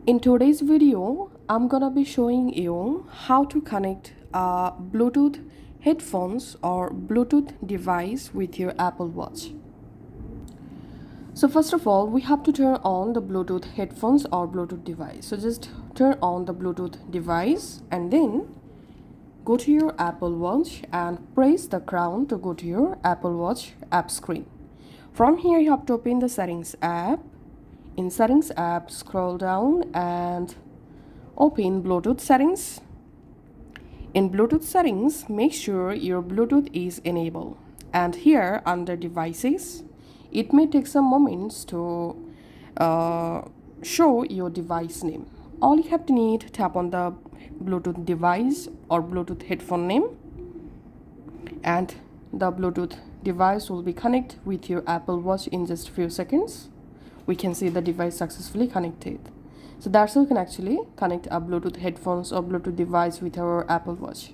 In today's video, I'm gonna be showing you how to connect Bluetooth headphones or Bluetooth device with your Apple Watch. So first of all, we have to turn on the Bluetooth headphones or Bluetooth device. So just turn on the Bluetooth device and then go to your Apple Watch and press the crown to go to your Apple Watch app screen. From here, you have to open the settings app. In settings app, scroll down and open Bluetooth settings. In Bluetooth settings, make sure your Bluetooth is enabled. And here under devices, it may take some moments to show your device name. All you have to need, tap on the Bluetooth device or Bluetooth headphone name, and the Bluetooth device will be connected with your Apple Watch in just a few seconds. We can see the device successfully connected. So that's how you can actually connect a Bluetooth headphones or Bluetooth device with our Apple Watch.